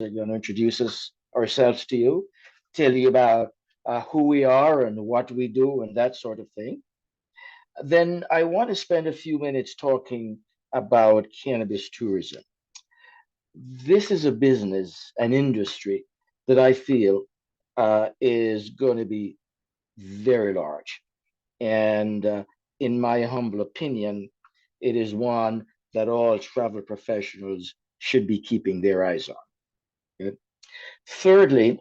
are going to introduce ourselves to you, tell you about who we are and what we do and that sort of thing. Then I want to spend a few minutes talking about cannabis tourism. This is a business, an industry that I feel is going to be very large. And in my humble opinion, it is one that all travel professionals should be keeping their eyes on. Okay? Thirdly,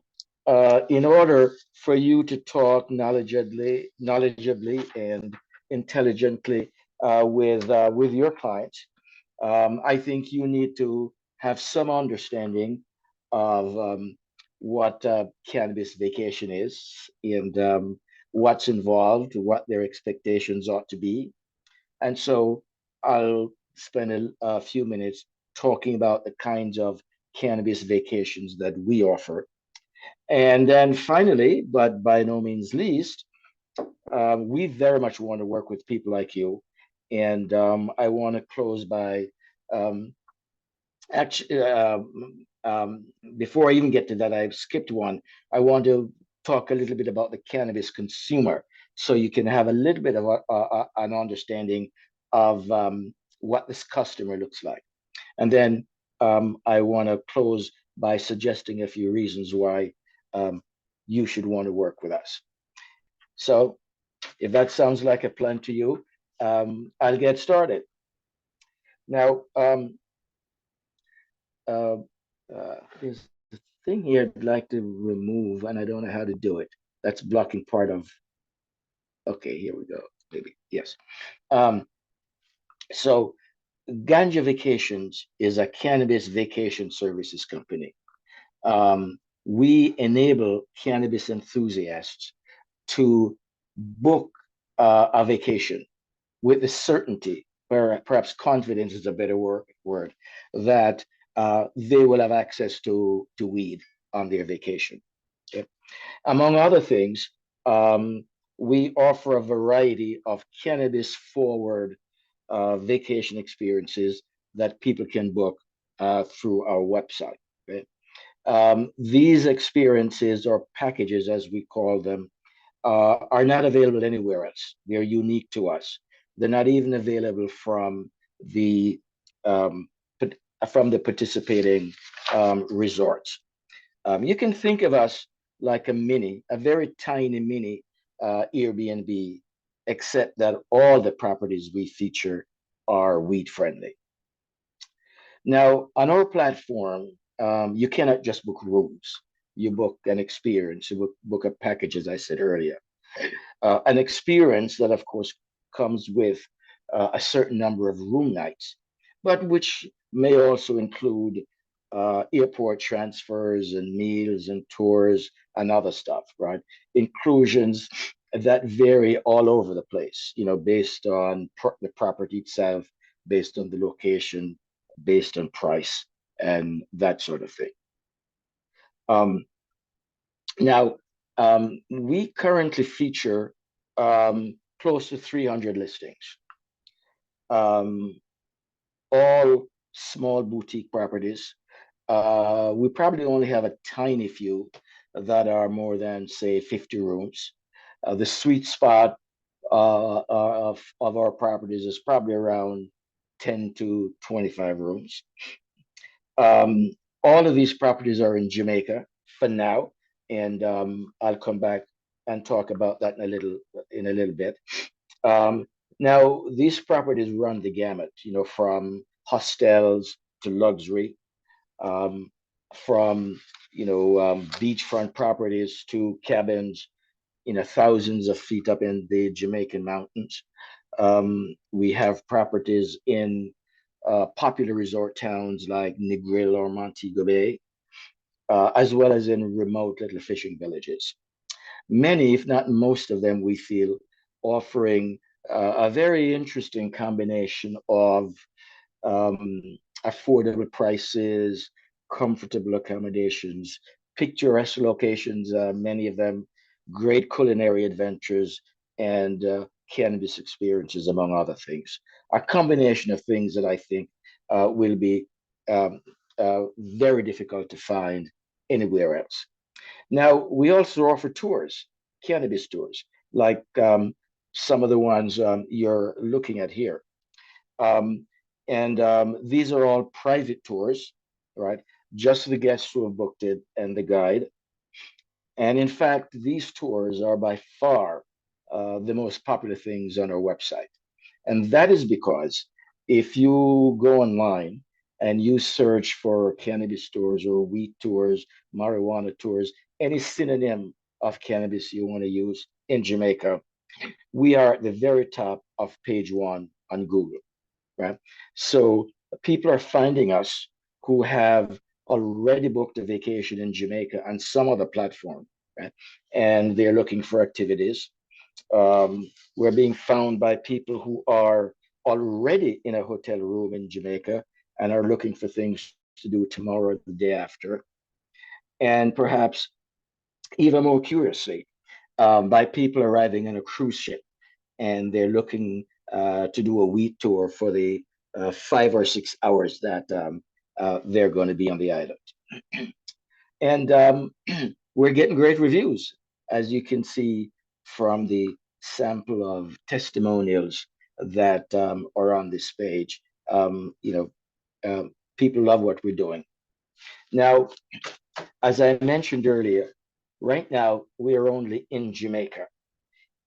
in order for you to talk knowledgeably and intelligently with your clients, I think you need to have some understanding of what cannabis vacation is and what's involved, what their expectations ought to be. And so I'll spend a few minutes talking about the kinds of cannabis vacations that we offer. And then finally, but by no means least, we very much want to work with people like you. And I want to close by um, actually, before I even get to that, I've skipped one. I want to talk a little bit about the cannabis consumer, so you can have a little bit of an understanding of what this customer looks like. And then I want to close by suggesting a few reasons why um, you should want to work with us. So, if that sounds like a plan to you, I'll get started. Now, uh, there's a thing here I'd like to remove, and I don't know how to do it. That's blocking part of. Okay, here we go. Maybe yes. Um, so, Ganja Vacations is a cannabis vacation services company. We enable cannabis enthusiasts to book a vacation with the certainty, or perhaps confidence is a better word, that they will have access to weed on their vacation. Okay? Among other things, um, we offer a variety of cannabis forward vacation experiences that people can book through our website. Okay? These experiences or packages, as we call them, are not available anywhere else. They're unique to us. They're not even available the um, from the participating resorts. You can think of us like a very tiny mini Airbnb, except that all the properties we feature are weed friendly. Now, on our platform, you cannot just book rooms. You book an experience, book a package, as I said earlier. An experience that, of course, comes with a certain number of room nights, but which may also include airport transfers and meals and tours and other stuff, right? Inclusions that vary all over the place, based on the property itself, based on the location, based on price, and that sort of thing. Um, Now, we currently feature close to 300 listings, um, all small boutique properties. We probably only have a tiny few that are more than, say, 50 rooms. The sweet spot of our properties is probably around 10 to 25 rooms. Um, all of these properties are in Jamaica for now, and I'll come back and talk about that in a little bit. Um, Now, these properties run the gamut, from hostels to luxury, um, from beachfront properties to cabins, thousands of feet up in the Jamaican mountains. We have properties in popular resort towns like Negril or Montego Bay, as well as in remote little fishing villages. Many, if not most of them, we feel offering a very interesting combination of um, affordable prices, comfortable accommodations, picturesque locations, many of them great culinary adventures, and cannabis experiences, among other things. A combination of things that I think will be um, very difficult to find anywhere else. Now, we also offer tours, cannabis tours, like some of the ones you're looking at here. Um, and these are all private tours, right? Just the guests who have booked it and the guide. And in fact, these tours are by far the most popular things on our website. And that is because if you go online and you search for cannabis tours or weed tours, marijuana tours, any synonym of cannabis you want to use in Jamaica, we are at the very top of page one on Google, right? So people are finding us who have already booked a vacation in Jamaica on some other platform, right? And they're looking for activities. We're being found by people who are already in a hotel room in Jamaica and are looking for things to do tomorrow or the day after. And perhaps even more curiously, by people arriving on a cruise ship and they're looking to do a week tour for the 5 or 6 hours that they're going to be on the island. And we're getting great reviews, as you can see from the sample of testimonials that are on this page. People love what we're doing. Now, as I mentioned earlier, right now we are only in Jamaica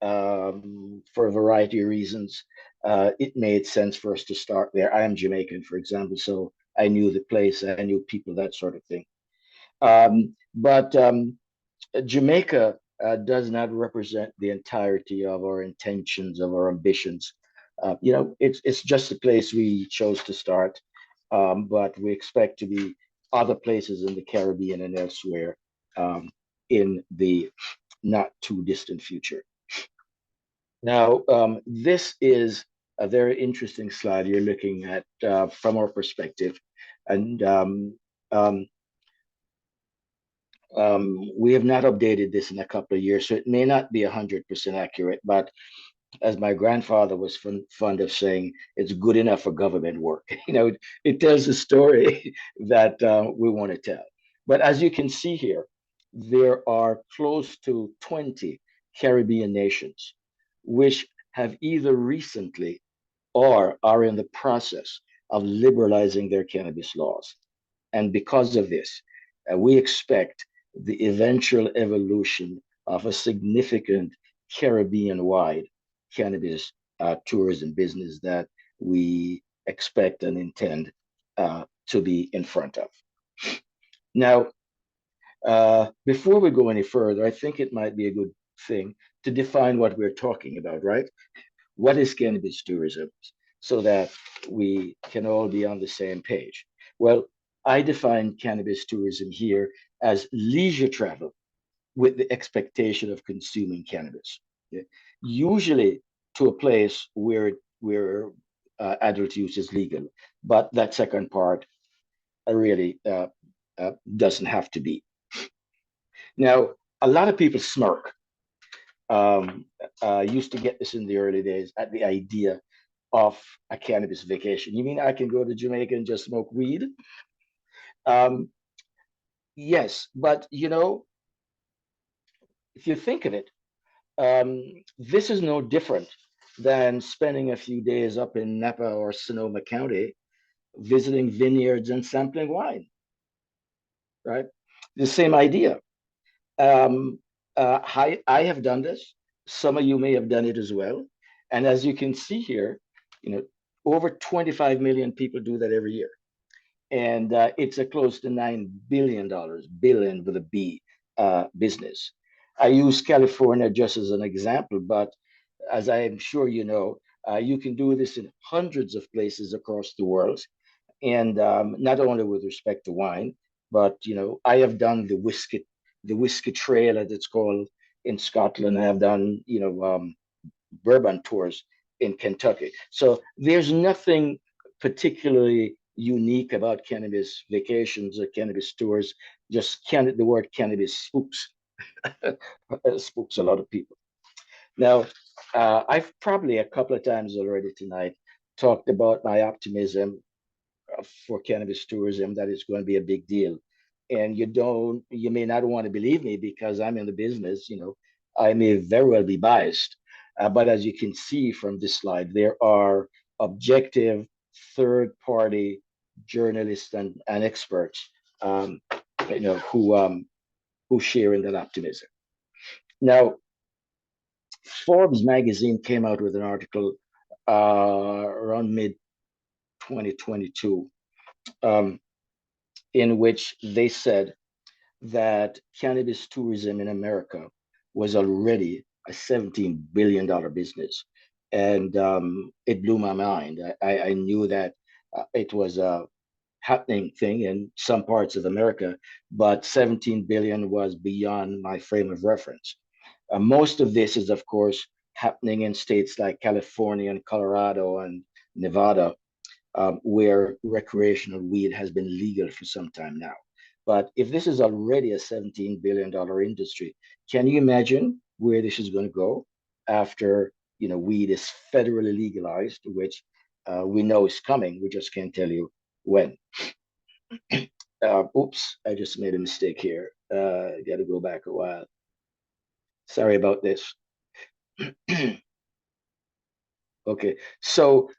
for a variety of reasons. It made sense for us to start there. I am Jamaican, for example, so I knew the place, I knew people, that sort of thing. But Jamaica does not represent the entirety of our intentions, of our ambitions. It's just a place we chose to start, but we expect to be other places in the Caribbean and elsewhere in the not too distant future. Now, this is a very interesting slide you're looking at from our perspective, and um, we have not updated this in a couple of years, so it may not be 100% accurate, but as my grandfather was fond of saying, it's good enough for government work. It tells the story that we want to tell. But as you can see here, there are close to 20 Caribbean nations which have either recently or are in the process of liberalizing their cannabis laws. And because of this, we expect the eventual evolution of a significant Caribbean wide cannabis tourism business that we expect and intend to be in front of. Now, before we go any further, I think it might be a good thing to define what we're talking about, right? What is cannabis tourism so that we can all be on the same page? Well, I define cannabis tourism here as leisure travel with the expectation of consuming cannabis. Yeah. Usually to a place where adult use is legal, but that second part really doesn't have to be. Now, a lot of people smirk. Used to get this in the early days at the idea of a cannabis vacation. You mean I can go to Jamaica and just smoke weed? Um, yes, but if you think of it, this is no different than spending a few days up in Napa or Sonoma County visiting vineyards and sampling wine, right? The same idea. Um, I have done this. Some of you may have done it as well. And as you can see here, you know, over 25 million people do that every year. And it's a close to $9 billion, billion with a B, business. I use California just as an example, but as I am sure you know, you can do this in hundreds of places across the world, and not only with respect to wine, but I have done the whiskey trail, as it's called in Scotland. I have done bourbon tours in Kentucky. So there's nothing particularly unique about cannabis vacations or cannabis tours. Just the word cannabis spooks spooks a lot of people. Now, I've probably a couple of times already tonight talked about my optimism for cannabis tourism that it's going to be a big deal. And you may not want to believe me because I'm in the business, I may very well be biased. But as you can see from this slide, there are objective third party journalists and experts, um, who share in that optimism. Now, Forbes magazine came out with an article around mid 2022, um, in which they said that cannabis tourism in America was already a $17 billion business. And it blew my mind. I knew that it was a happening thing in some parts of America, but 17 billion was beyond my frame of reference. Most of this is, of course, happening in states like California and Colorado and Nevada, where recreational weed has been legal for some time now. But if this is already a $17 billion industry, can you imagine where this is going to go after weed is federally legalized, which we know is coming. We just can't tell you when. Oops, I just made a mistake here. Got to go back a while. Sorry about this. Okay, so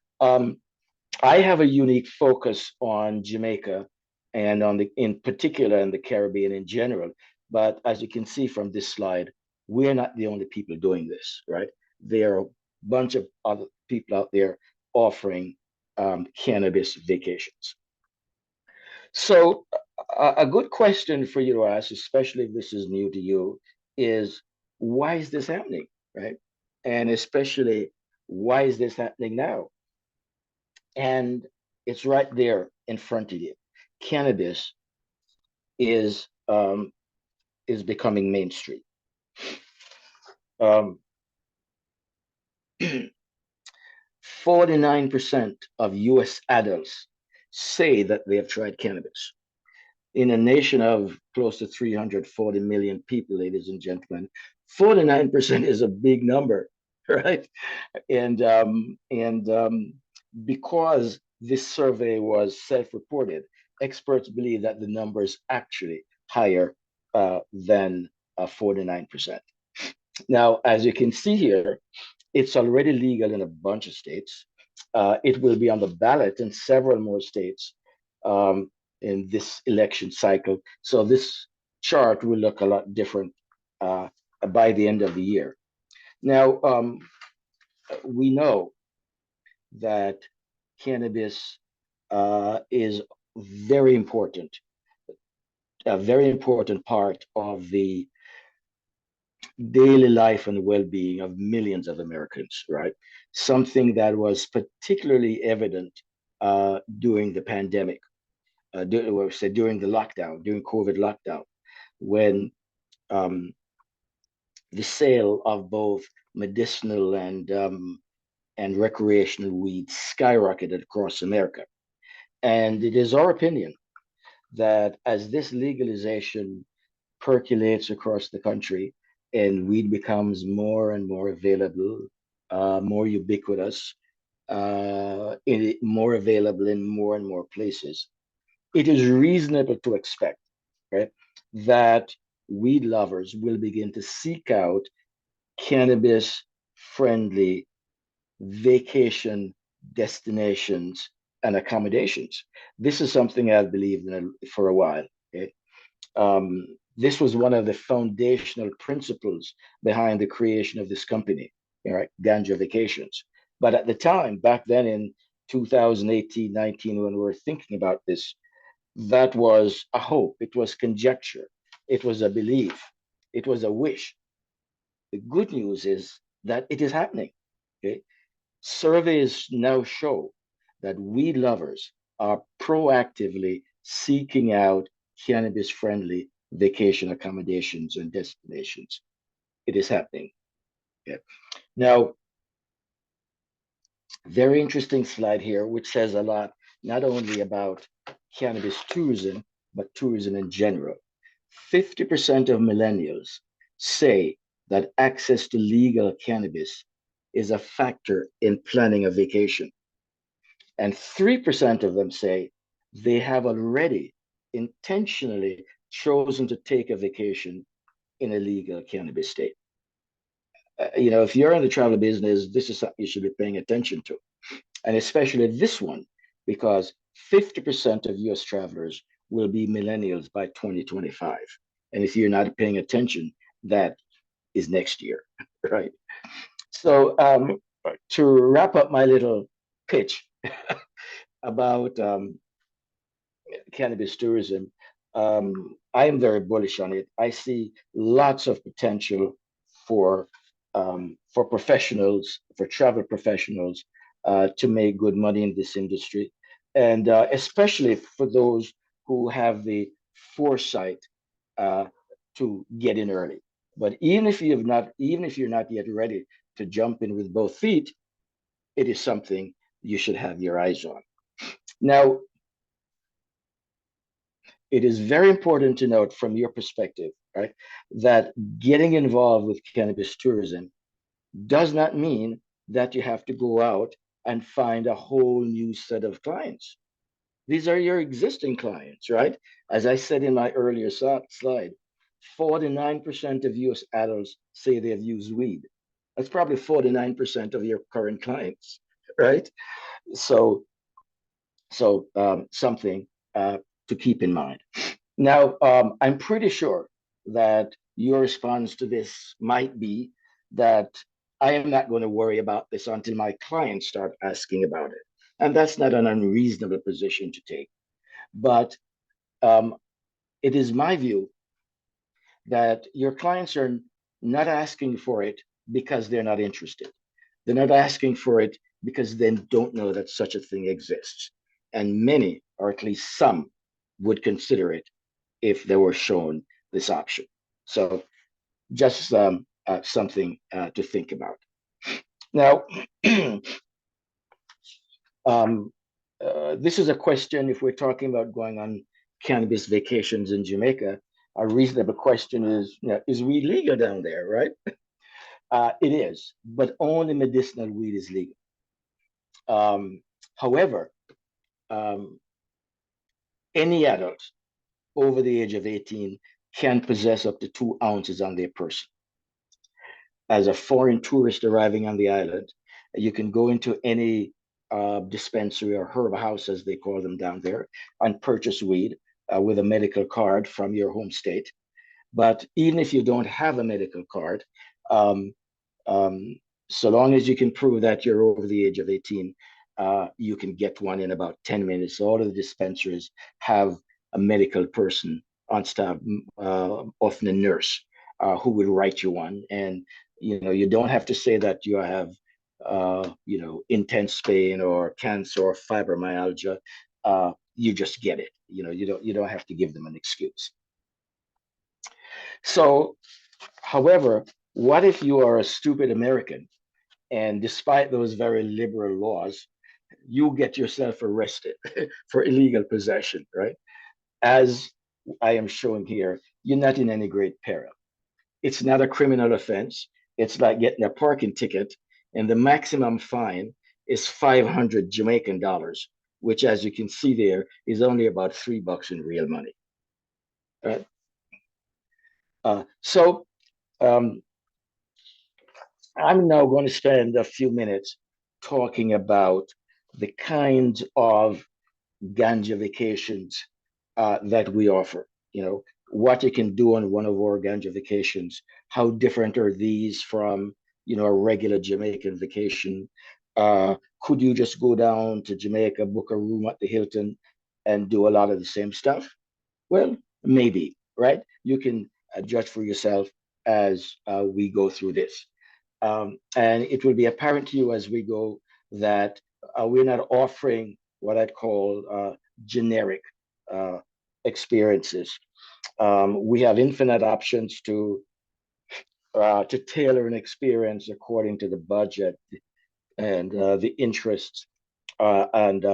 I have a unique focus on Jamaica and in particular in the Caribbean in general. But as you can see from this slide, we're not the only people doing this, right? There are a bunch of other people out there offering cannabis vacations. So a good question for you to ask, especially if this is new to you, is why is this happening, right? And especially why is this happening now? And it's right there in front of you. Cannabis is um, is becoming mainstream. Um, 49% of U.S. adults say that they have tried cannabis. In a nation of close to 340 million people, ladies and gentlemen, 49% is a big number, right? And because this survey was self-reported, experts believe that the number is actually higher than 49%. Now, as you can see here, it's already legal in a bunch of states. It will be on the ballot in several more states um, in this election cycle. So this chart will look a lot different uh, by the end of the year. Now, we know that cannabis is very important, a very important part of the daily life and well-being of millions of Americans, right? Something that was particularly evident during the pandemic, during the lockdown, during COVID lockdown, when um, the sale of both medicinal and recreational weed skyrocketed across America. And it is our opinion that as this legalization percolates across the country and weed becomes more and more available, more ubiquitous, more available in more and more places, it is reasonable to expect, right, that weed lovers will begin to seek out cannabis friendly vacation destinations and accommodations. This is something I've believed in for a while. Okay? This was one of the foundational principles behind the creation of this company, right? Ganja Vacations. But at the time, back then in 2018, 19, when we were thinking about this, that was a hope, it was conjecture, it was a belief, it was a wish. The good news is that it is happening. Okay? Surveys now show that weed lovers are proactively seeking out cannabis friendly vacation accommodations and destinations. It is happening. Yeah. Now, very interesting slide here, which says a lot not only about cannabis tourism, but tourism in general. 50% of millennials say that access to legal cannabis is a factor in planning a vacation. And 3% of them say they have already intentionally chosen to take a vacation in a legal cannabis state. If you're in the travel business, this is something you should be paying attention to, and especially this one, because 50% of US travelers will be millennials by 2025. And if you're not paying attention, that is next year, right? So, to wrap up my little pitch about cannabis tourism, I am very bullish on it. I see lots of potential for professionals, for travel professionals, to make good money in this industry, and especially for those who have the foresight uh, to get in early. But even if you're not yet ready to jump in with both feet, it is something you should have your eyes on. Now, it is very important to note from your perspective, right, that getting involved with cannabis tourism does not mean that you have to go out and find a whole new set of clients. These are your existing clients, right? As I said in my earlier slide, 49% of US adults say they've used weed. That's probably 49% of your current clients, right? So, something to keep in mind. Now, I'm pretty sure that your response to this might be that I am not going to worry about this until my clients start asking about it. And that's not an unreasonable position to take. But um, it is my view that your clients are not asking for it because they're not interested. They're not asking for it because they don't know that such a thing exists. And many, or at least some, would consider it if they were shown this option. So just something to think about. Now, um, this is a question if we're talking about going on cannabis vacations in Jamaica. A reasonable question is, is weed legal down there, right? It is, but only medicinal weed is legal. Um, However, um, any adult over the age of 18 can possess up to 2 ounces on their person. As a foreign tourist arriving on the island, you can go into any dispensary or herb house, as they call them down there, and purchase weed with a medical card from your home state. But even if you don't have a medical card, um, um, so long as you can prove that you're over the age of 18, you can get one in about 10 minutes. All of the dispensaries have a medical person on staff, often a nurse, who would write you one. And, you don't have to say that you have, intense pain or cancer or fibromyalgia. You just get it. You don't have to give them an excuse. So, however, what if you are a stupid American and despite those very liberal laws, you get yourself arrested for illegal possession, right? As I am showing here, you're not in any great peril. It's not a criminal offense. It's like getting a parking ticket, and the maximum fine is 500 Jamaican dollars, which, as you can see there, is only about $3 in real money. Right? So um, I'm now going to spend a few minutes talking about the kinds of ganja vacations that we offer. What you can do on one of our ganja vacations. How different are these from a regular Jamaican vacation? Could you just go down to Jamaica, book a room at the Hilton, and do a lot of the same stuff? Well, maybe, right? You can judge for yourself as we go through this. And it will be apparent to you as we go that we're not offering what I'd call generic uh, experiences. We have infinite options to tailor an experience according to the budget and the interests and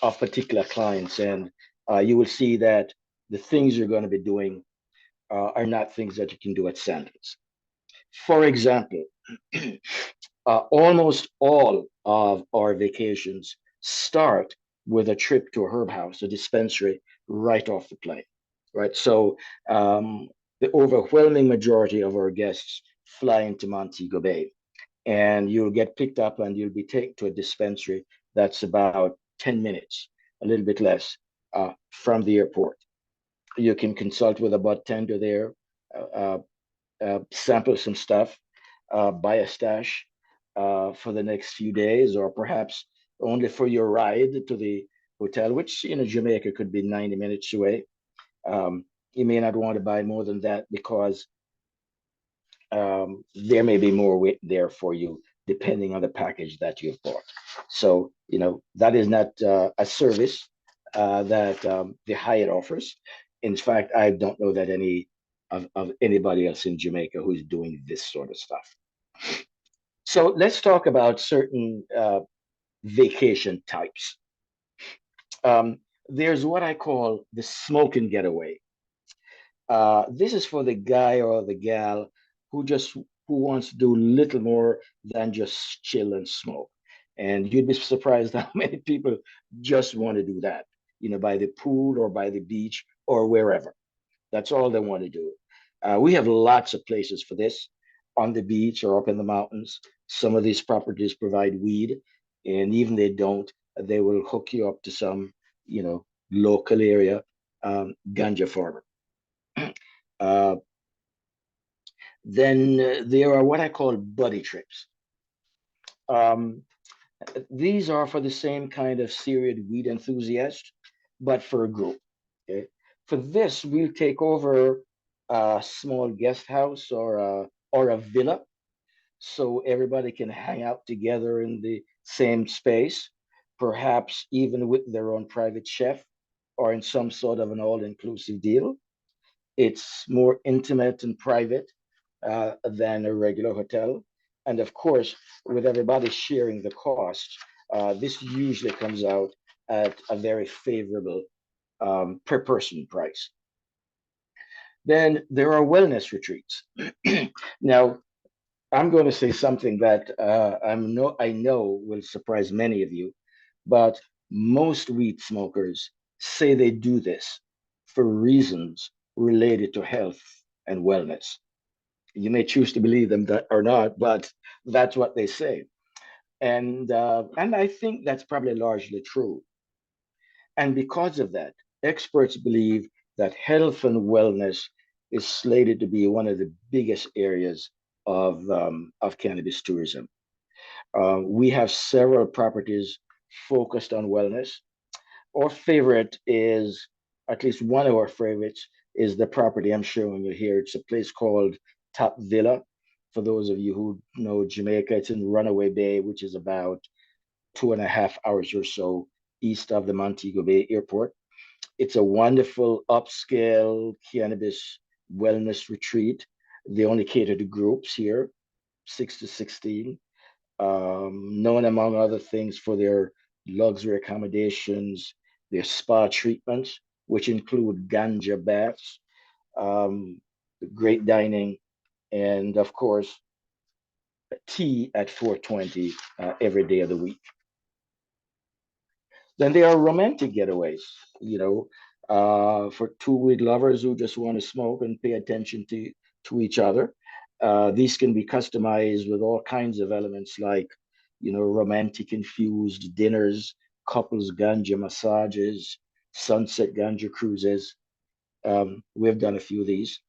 of particular clients. And you will see that the things you're going to be doing are not things that you can do at Sandals. For example, almost all of our vacations start with a trip to a herb house, a dispensary, right off the plane, right? So the overwhelming majority of our guests fly into Montego Bay, and you'll get picked up and you'll be taken to a dispensary that's about 10 minutes, a little bit less, from the airport. You can consult with a bud tender there, uh, sample some stuff, buy a stash for the next few days, or perhaps only for your ride to the hotel, which in Jamaica could be 90 minutes away. You may not want to buy more than that because there may be more weight there for you depending on the package that you've bought. So, that is not a service that the Hyatt offers. In fact, I don't know that any of anybody else in Jamaica who's doing this sort of stuff. So let's talk about certain vacation types. There's what I call the smoking getaway. This is for the guy or the gal who wants to do little more than just chill and smoke. And you'd be surprised how many people just want to do that, by the pool or by the beach or wherever. That's all they want to do. We have lots of places for this on the beach or up in the mountains. Some of these properties provide weed, and even they don't, they will hook you up to some, local area ganja farmer. Uh, then there are what I call buddy trips. Um, these are for the same kind of serious weed enthusiast, but for a group. Okay. For this, we'll take over a small guest house or a villa, so everybody can hang out together in the same space, perhaps even with their own private chef or in some sort of an all-inclusive deal. It's more intimate and private than a regular hotel. And of course, with everybody sharing the cost, this usually comes out at a very favorable per person price. Then there are wellness retreats. Now, I'm going to say something that I know will surprise many of you, but most weed smokers say they do this for reasons related to health and wellness. You may choose to believe them that or not, but that's what they say. And I think that's probably largely true. And because of that, experts believe that health and wellness is slated to be one of the biggest areas of cannabis tourism. We have several properties focused on wellness. Our favorite is, at least one of our favorites, is the property I'm showing you here. It's a place called Top Villa. For those of you who know Jamaica, it's in Runaway Bay, which is about 2.5 hours or so east of the Montego Bay Airport. It's a wonderful upscale cannabis wellness retreat. They only cater to groups here, 6 to 16, known among other things for their luxury accommodations, their spa treatments, which include ganja baths, um, great dining, and of course, tea at 420 every day of the week. Then there are romantic getaways, for two-weed lovers who just want to smoke and pay attention to each other. These can be customized with all kinds of elements like, romantic infused dinners, couples ganja massages, sunset ganja cruises. We've done a few of these.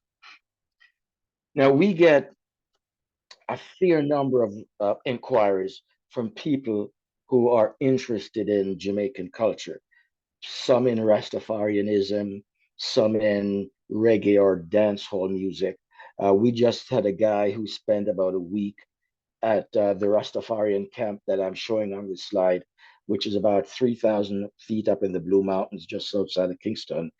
Now we get a fair number of inquiries from people who are interested in Jamaican culture, some in Rastafarianism, some in reggae or dancehall music. We just had a guy who spent about a week at the Rastafarian camp that I'm showing on this slide, which is about 3,000 feet up in the Blue Mountains, just outside of Kingston,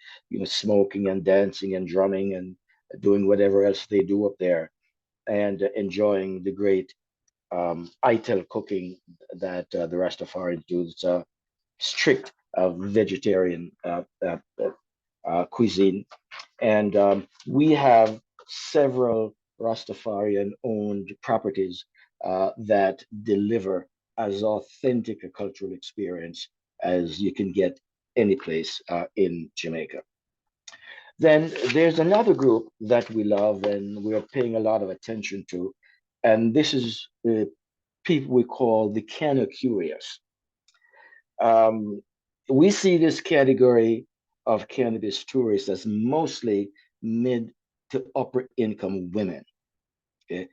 smoking and dancing and drumming and doing whatever else they do up there and enjoying the great ITEL cooking that the Rastafarians do. It's a strict vegetarian cuisine. And we have several Rastafarian owned properties that deliver as authentic a cultural experience as you can get any place in Jamaica. Then there's another group that we love and we're paying a lot of attention to, and this is people we call the Cana Curious. Um, we see this category of cannabis tourists as mostly mid to upper income women. Okay?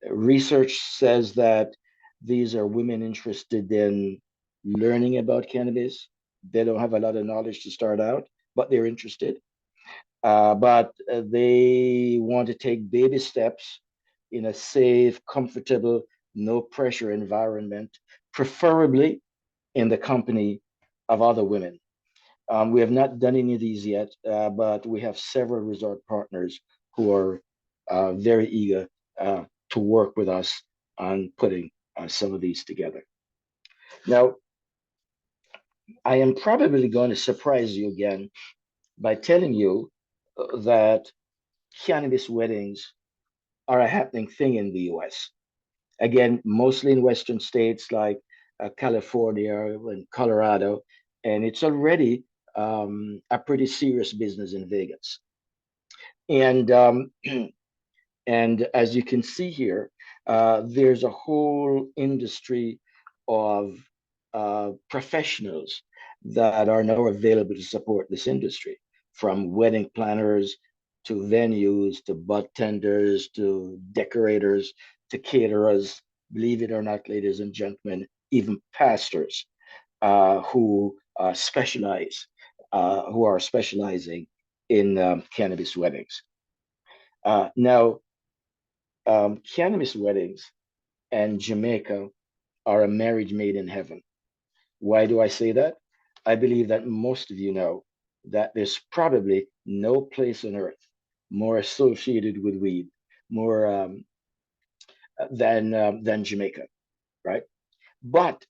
Research says that these are women interested in learning about cannabis. They don't have a lot of knowledge to start out, but they're interested. But they want to take baby steps in a safe, comfortable, no pressure environment, preferably in the company of other women. We have not done any of these yet, but we have several resort partners who are very eager to work with us on putting some of these together. Now, I am probably going to surprise you again by telling you that cannabis weddings are a happening thing in the US. Again, mostly in Western states like California and Colorado, and it's already a pretty serious business in Vegas. And and as you can see here, there's a whole industry of professionals that are now available to support this industry, from wedding planners to venues to bud tenders to decorators to caterers. Believe it or not, ladies and gentlemen, even pastors who are specializing in cannabis weddings. Now, cannabis weddings and Jamaica are a marriage made in heaven. Why do I say that? I believe that most of you know that there's probably no place on earth more associated with weed, more than Jamaica, right? But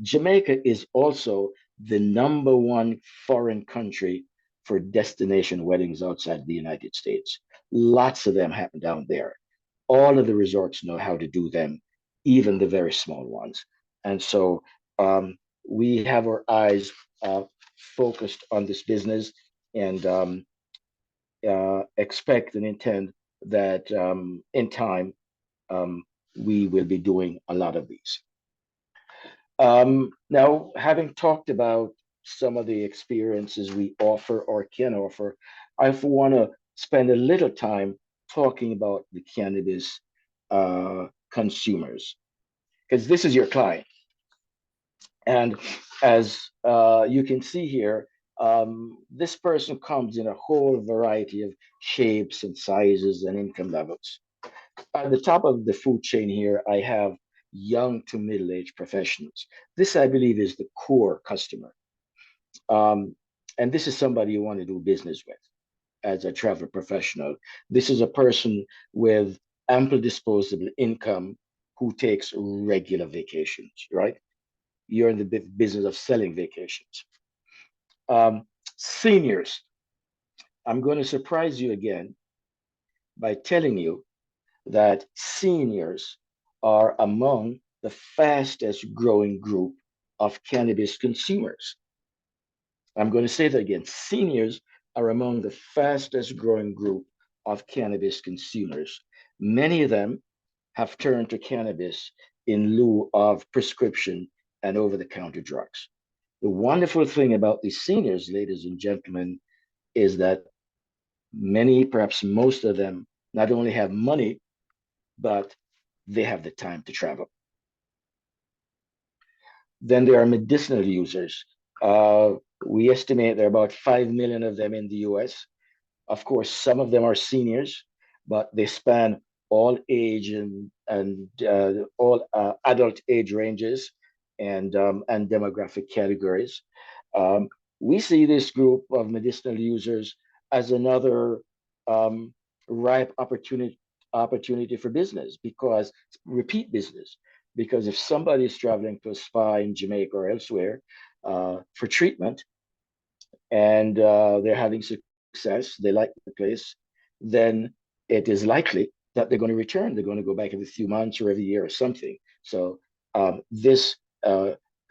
Jamaica is also the number one foreign country for destination weddings outside the United States. Lots of them happen down there. All of the resorts know how to do them, even the very small ones. And so we have our eyes focused on this business and expect and intend that in time um, we will be doing a lot of these. Now, having talked about some of the experiences we offer or can offer, I want to spend a little time talking about the cannabis consumers, because this is your client. And as you can see here, this person comes in a whole variety of shapes and sizes and income levels. At the top of the food chain here, I have young to middle-aged professionals. This, I believe, is the core customer. Um, and this is somebody you want to do business with as a travel professional. This is a person with ample disposable income who takes regular vacations, right? You're in the business of selling vacations. Seniors, I'm going to surprise you again by telling you that seniors are among the fastest growing group of cannabis consumers. I'm going to say that again. Seniors are among the fastest growing group of cannabis consumers. Many of them have turned to cannabis in lieu of prescription and over the counter drugs. The wonderful thing about these seniors, ladies and gentlemen, is that many, perhaps most of them, not only have money, but they have the time to travel. Then there are medicinal users. Uh, we estimate there are about 5 million of them in the US. Of course, some of them are seniors, but they span all age and all adult age ranges and demographic categories. Um, we see this group of medicinal users as another um, ripe opportunity for business because repeat business. Because if somebody is traveling to a spa in Jamaica or elsewhere for treatment, and they're having success, they like the place, then it is likely that they're going to return. They're going to go back every few months or every year or something. So this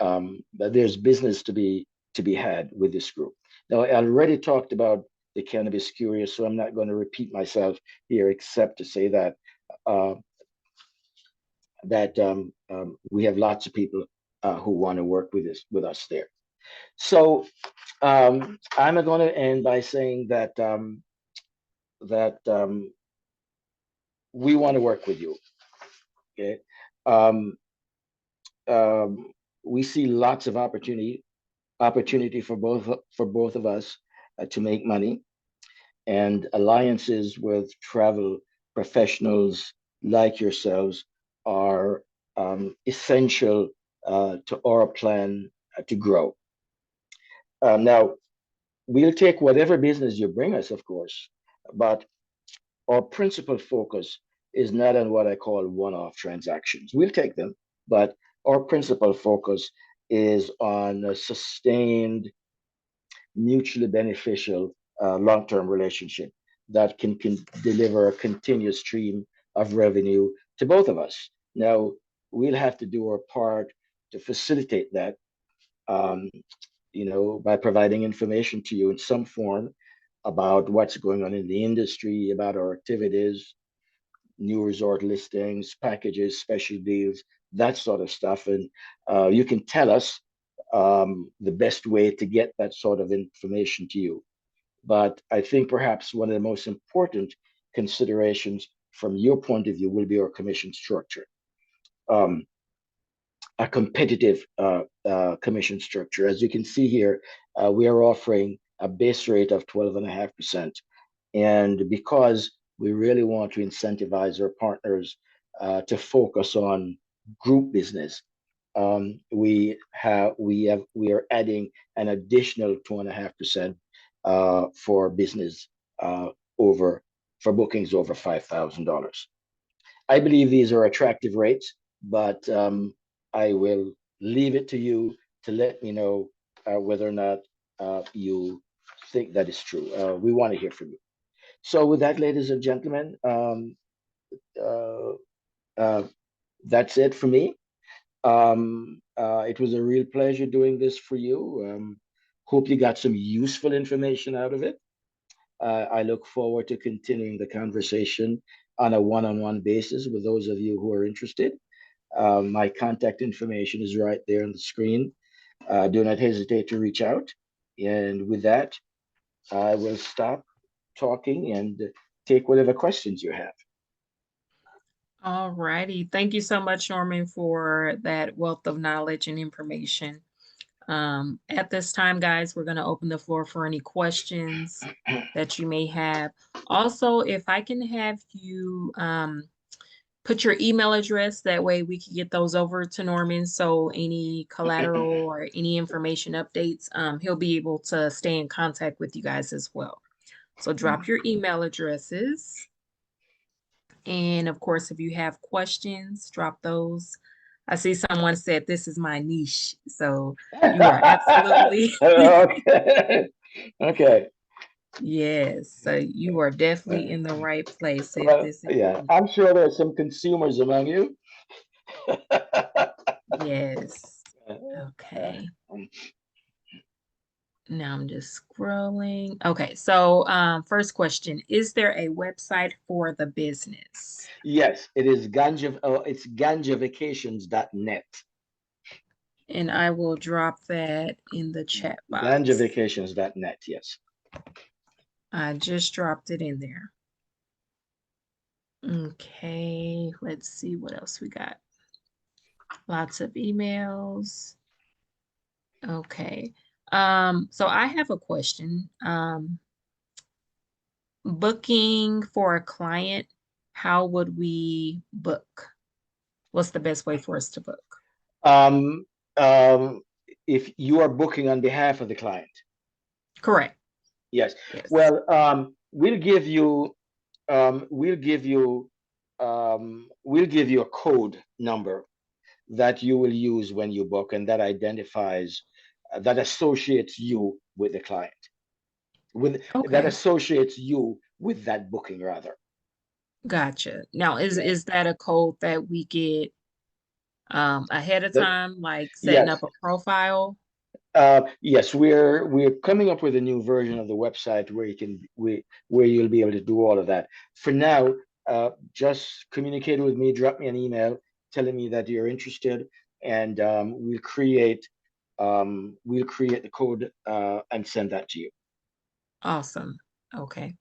that there's business to be had with this group. Now, I already talked about the cannabis curious, so I'm not going to repeat myself here, except to say that uh, we have lots of people who want to work with us there. So I'm going to end by saying that that we want to work with you. Okay, um, we see lots of opportunity for both of us to make money, and alliances with travel professionals like yourselves are essential to our plan to grow. Now, we'll take whatever business you bring us, of course, but our principal focus is not on what I call one-off transactions. We'll take them, but our principal focus is on a sustained, mutually beneficial long-term relationship that can deliver a continuous stream of revenue to both of us. Now, we'll have to do our part to facilitate that, um, by providing information to you in some form about what's going on in the industry, about our activities, new resort listings, packages, special deals, that sort of stuff. And you can tell us the best way to get that sort of information to you. But I think perhaps one of the most important considerations from your point of view will be our commission structure. Um, a competitive commission structure. As you can see here, we are offering a base rate of 12.5%. And because we really want to incentivize our partners to focus on group business, we are adding an additional 2.5% for business over for bookings over $5,000. I believe these are attractive rates, but I will leave it to you to let me know whether or not you think that is true. We want to hear from you. So, with that, ladies and gentlemen, uh, uh, that's it for me. It was a real pleasure doing this for you. Hope you got some useful information out of it. I look forward to continuing the conversation on a one-on-one basis with those of you who are interested. My contact information is right there on the screen. Do not hesitate to reach out. And with that, I will stop talking and take whatever questions you have. All righty. Thank you so much, Norman, for that wealth of knowledge and information. At this time, guys, we're going to open the floor for any questions that you may have. Also, if I can have you put your email address, that way we can get those over to Norman. So any collateral or any information updates, he'll be able to stay in contact with you guys as well. So drop your email addresses. And of course, if you have questions, drop those. I see someone said this is my niche. So you are absolutely Okay. Okay. yes. So you are definitely in the right place if Well, this is your yeah, niche. I'm sure there's some consumers among you. Yes. Okay. Now I'm just scrolling. Okay, so first question, is there a website for the business? Yes, it is ganja. It's ganjavacations.net. And I will drop that in the chat box. Ganjavacations.net. Yes. I just dropped it in there. Okay, let's see what else we got. Lots of emails. Okay. So I have a question. Booking for a client, how would we book? What's the best way for us to book? Um, um, if you are booking on behalf of the client, Correct. yes. Yes. Well, we'll give you, we'll give you a code number that you will use when you book, and that identifies, that associates you with the client, with that Okay. associates you with that booking rather. Gotcha. Now, is Yeah. is that a code that we get? ahead of That, time, like setting yes. up a profile? Yes, we're coming up with a new version of the website where where you'll be able to do all of that. For now, just communicate with me, drop me an email telling me that you're interested, and we'll create the code and send that to you. Awesome. Okay.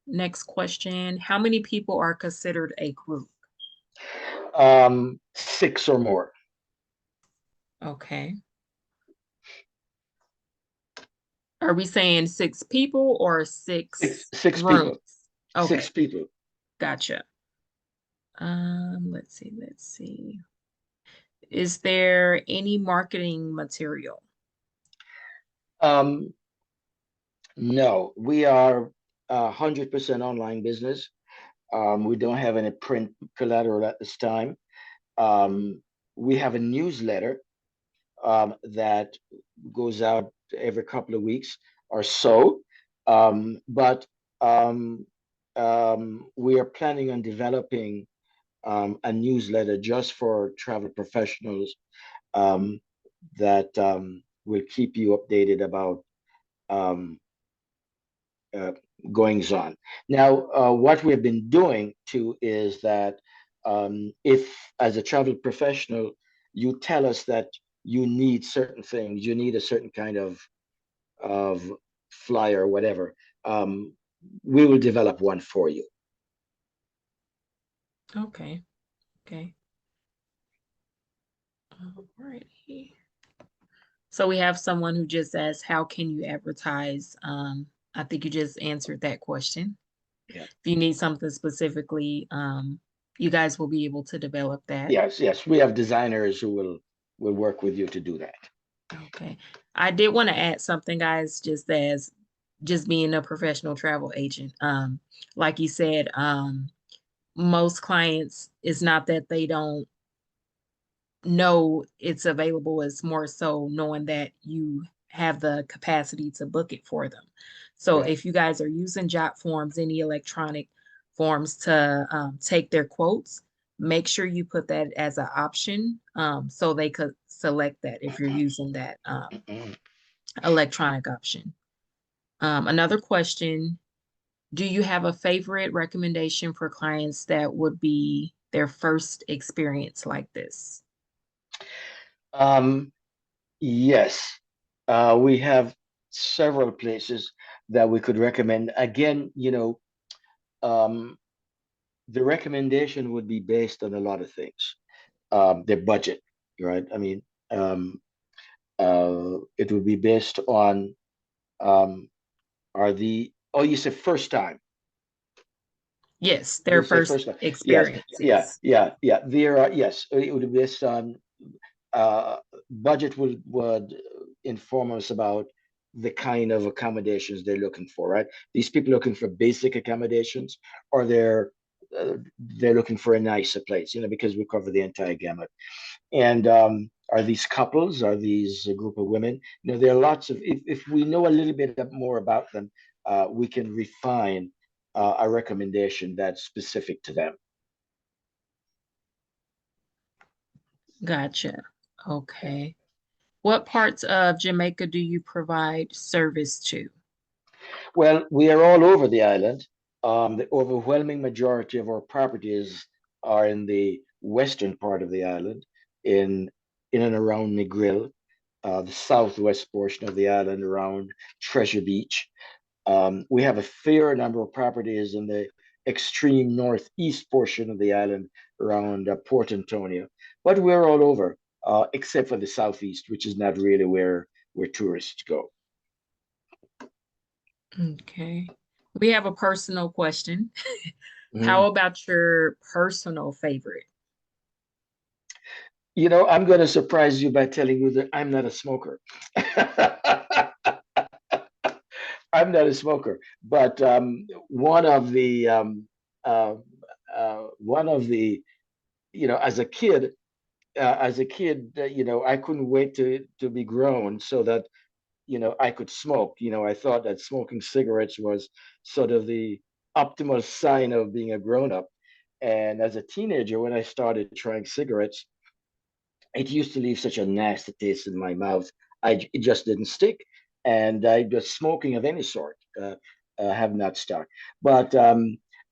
Next question. How many people are considered a group? Six or more. Okay. Are we saying six people or Six six six people. rooms? Six Okay, people. gotcha. Let's see. Is there any marketing material? Um, no, we are 100% online business. We don't have any print collateral at this time. Um, we have a newsletter that goes out every couple of weeks or so. But we are planning on developing a newsletter just for travel professionals um, that will keep you updated about um, uh, goings on. Now, what we've been doing too is that if, as a travel professional, you tell us that you need certain things, you need a certain kind of flyer or whatever, um, we will develop one for you. Okay, okay. Alrighty. So we have someone who just asked, how can you advertise? I think you just answered that question. Yeah. If you need something specifically, you guys will be able to develop that. Yes, yes, we have designers who will work with you to do that. Okay. I did want to add something, guys, just as just being a professional travel agent. Like you said, most clients, it's not that they don't know it's available, it's more so knowing that you have the capacity to book it for them. So Right. if you guys are using jot forms, any electronic forms to take their quotes, make sure you put that as an option so they could select that if you're using that Mhm. electronic option. Another question, do you have a favorite recommendation for clients that would be their first experience like this? Um, yes, we have several places that we could recommend. Again, um, the recommendation would be based on a lot of things. Their budget, right? I mean, um, it would be based on um, you said first time. Yes, Did their you say first first time? Yes, experience, yeah, yes. yeah, yeah. There are, yes, it would be based on budget would inform us about the kind of accommodations they're looking for, right? These people looking for basic accommodations, or they're looking for a nicer place, because we cover the entire gamut. And are these couples? Are these a group of women? There are lots of. If we know a little bit more about them, we can refine a recommendation that's specific to them. Gotcha. Okay. What parts of Jamaica do you provide service to? Well, we are all over the island. The overwhelming majority of our properties are in the western part of the island, in in and around Negril, the southwest portion of the island around Treasure Beach. We have a fair number of properties in the extreme northeast portion of the island around Port Antonio, but we're all over, except for the southeast, which is not really where tourists go. Okay. We have a personal question. How Mhm. about your personal favorite? I'm going to surprise you by telling you that I'm not a smoker. I'm not a smoker, but uh, one of the, as a kid, I couldn't wait to be grown so that I could smoke. I thought that smoking cigarettes was sort of the optimal sign of being a grown up. And as a teenager, when I started trying cigarettes, it used to leave such a nasty taste in my mouth. It just didn't stick, and I just smoking of any sort have not stuck. But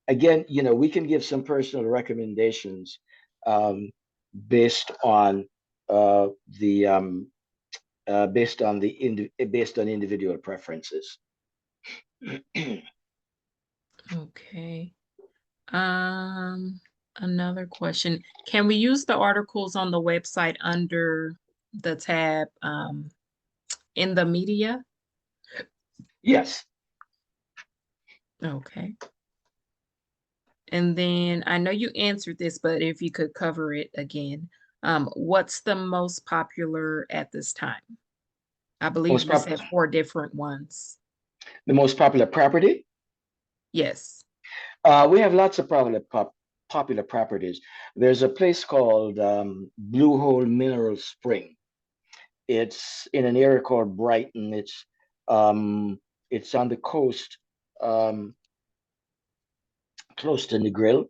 again, we can give some personal recommendations um, based on the based on individual preferences. Okay. Um, Another question. Can we use the articles on the website under the tab in the media? Yes. Okay. And then I know you answered this, but if you could cover it again. What's the most popular at this time? I believe Most you pop- said four different ones. the most popular property. Yes. We have lots of popular properties. There's a place called Blue Hole Mineral Spring. It's in an area called Brighton. It's on the coast, um, close to Negril.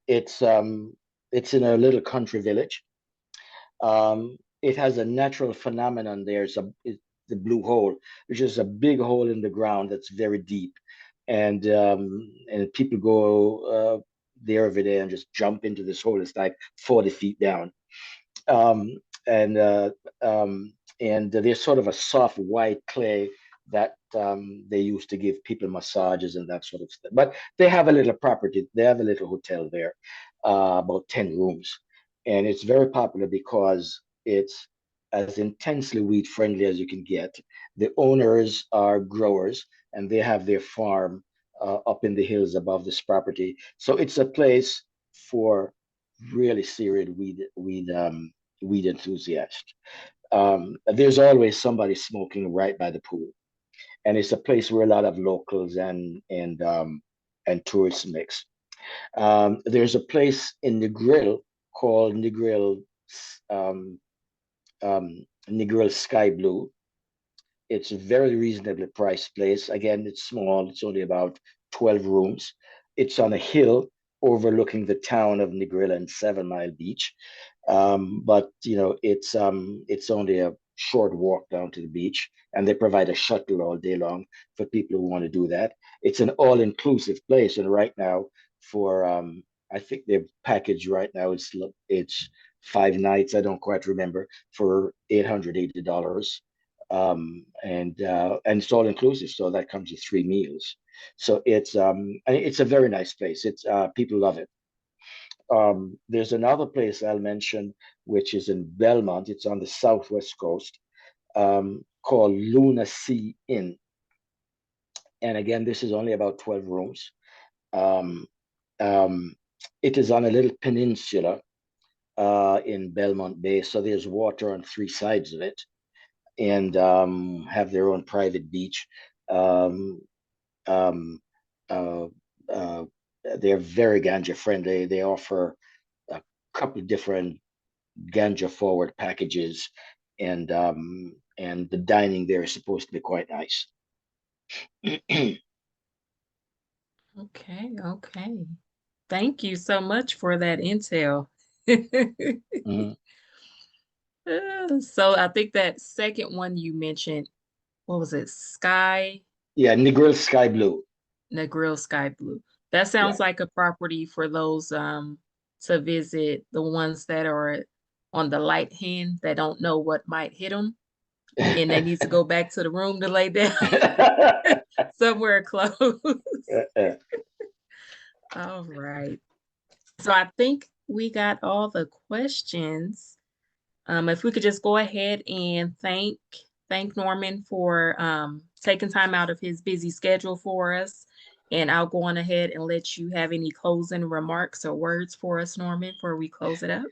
It's in a little country village. It has a natural phenomenon there. It's the blue hole, which is a big hole in the ground that's very deep, and people go there every day and just jump into this hole. It's like 40 feet down, um, and uh, and there's sort of a soft white clay that they use to give people massages and that sort of stuff. But they have a little property. They have a little hotel there, about 10 rooms, and it's very popular because it's as intensely weed friendly as you can get. The owners are growers, and they have their farm up in the hills above this property. So it's a place for really serious weed enthusiast. There's always somebody smoking right by the pool, and it's a place where a lot of locals and tourists mix. There's a place in Negril called um, Negril Sky Blue. It's a very reasonably priced place. Again, it's small. It's only about 12 rooms. It's on a hill overlooking the town of Negril and 7 Mile Beach. But it's only a short walk down to the beach, and they provide a shuttle all day long for people who want to do that. It's an all-inclusive place, and right now, for I think their package right now it's 5 nights. I don't quite remember, for $880, and it's all inclusive, so that comes with 3 meals. So it's a very nice place. It's people love it. There's another place I'll mention, which is in Belmont. It's on the southwest coast, called Luna Sea Inn. And again, this is only about 12 rooms. Um, um, it is on a little peninsula in Belmont Bay, so there's water on 3 sides of it, and have their own private beach. Um, um, uh, uh, they're very ganja friendly. They offer a couple of different ganja forward packages, and the dining there is supposed to be quite nice. Okay, okay. Thank you so much for that intel. Mhm. So I think that second one you mentioned, what was it? Sky, Yeah, Negril Sky Blue. Negril Sky Blue. That Yeah. sounds like a property for those to visit, the ones that are on the light hand that don't know what might hit them and they need to go back to the room to lay down somewhere close. All right. So I think we got all the questions. If we could just go ahead and thank Norman for taking time out of his busy schedule for us. And I'll go on ahead and let you have any closing remarks or words for us, Norman, before we close it up.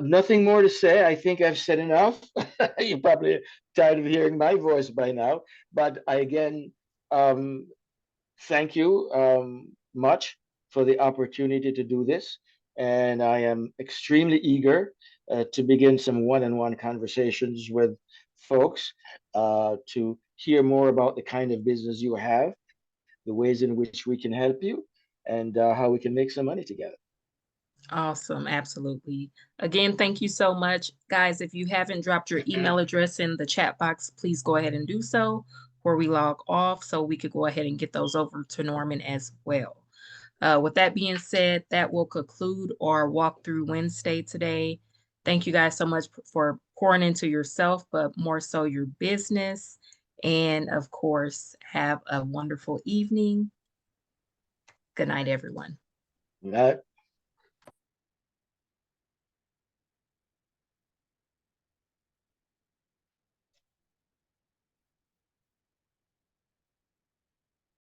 Nothing more to say. I think I've said enough. You're probably tired of hearing my voice by now, but I again um, thank you much for the opportunity to do this. And I am extremely eager to begin some one-on-one conversations with folks, to hear more about the kind of business you have, the ways in which we can help you, and how we can make some money together. Awesome. Absolutely. Again, thank you so much. Guys, if you haven't dropped your email address in the chat box, please go ahead and do so before we log off so we could go ahead and get those over to Norman as well. With that being said, that will conclude our walkthrough Wednesday today. Thank you guys so much for pouring into yourself, but more so your business. And of course, have a wonderful evening. Good night, everyone. Right?